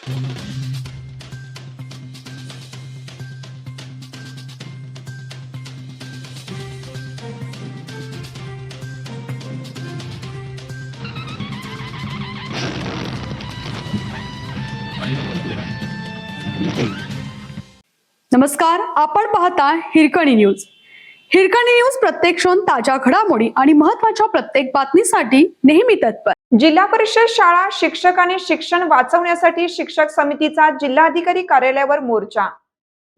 नमस्कार, आपण पाहता हिरकणी न्यूज. हिरकणी न्यूज प्रत्येक क्षण ताज्या घडामोडी आणि महत्त्वाच्या प्रत्येक बातमीसाठी नेहमी तत्पर. जिल्हा परिषद शाळा शिक्षक आणि शिक्षण वाचवण्यासाठी शिक्षक समितीचा जिल्हाधिकारी कार्यालयावर मोर्चा.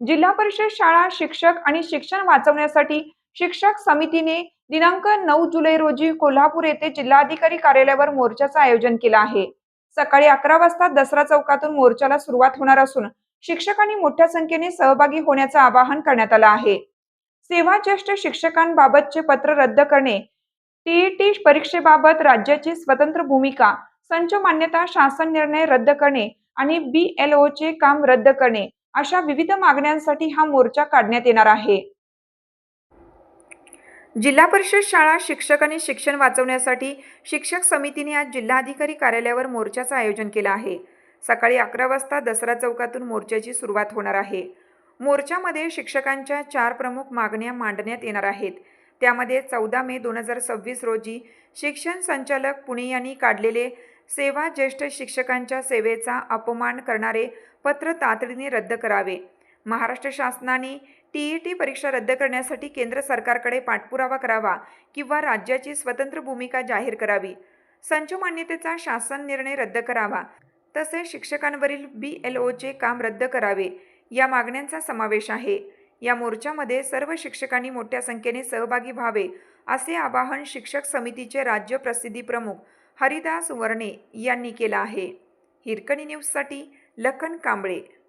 जिल्हा परिषद शाळा शिक्षक आणि शिक्षण वाचवण्यासाठी शिक्षक समितीने दिनांक 9 जुलै रोजी कोल्हापूर येथे जिल्हाधिकारी कार्यालयावर मोर्चाचं आयोजन केलं आहे. सकाळी 11 वाजता दसरा चौकातून मोर्चाला सुरुवात होणार असून शिक्षकांनी मोठ्या संख्येने सहभागी होण्याचं आवाहन करण्यात आलं आहे. सेवाज्येष्ठ शिक्षकांबाबतचे पत्र रद्द करणे, टीईटी परीक्षेबाबत राज्याची स्वतंत्र भूमिका, संच मान्यता शासन निर्णय रद्द करणे आणि BLOचे काम रद्द करणे अशा विविध मागण्यांसाठी हा मोर्चा काढण्यात येणार आहे. जिल्हा परिषद शाळा शिक्षक आणि शिक्षण वाचवण्यासाठी शिक्षक समितीने आज जिल्हाधिकारी कार्यालयावर मोर्चाचं आयोजन केलं आहे. सकाळी 11 वाजता दसरा चौकातून मोर्चाची सुरुवात होणार आहे. मोर्चामध्ये शिक्षकांच्या 4 प्रमुख मागण्या मांडण्यात येणार आहेत. त्यामध्ये 14 मे 2026 रोजी शिक्षण संचालक पुणे यांनी काढलेले सेवा ज्येष्ठ शिक्षकांच्या सेवेचा अपमान करणारे पत्र तातडीने रद्द करावे. महाराष्ट्र शासनाने टीईटी परीक्षा रद्द करण्यासाठी केंद्र सरकारकडे पाठपुरावा करावा किंवा राज्याची स्वतंत्र भूमिका जाहीर करावी. संच मान्यतेचा शासन निर्णय रद्द करावा. तसेच शिक्षकांवरील BLOचे काम रद्द करावे या मागण्यांचा समावेश आहे. या मोर्चामध्ये सर्व शिक्षकांनी मोठ्या संख्येने सहभागी व्हावे असे आवाहन शिक्षक समितीचे राज्य प्रसिद्धी प्रमुख हरिदास वर्णे यांनी केलं आहे. हिरकणी न्यूजसाठी लखन कांबळे.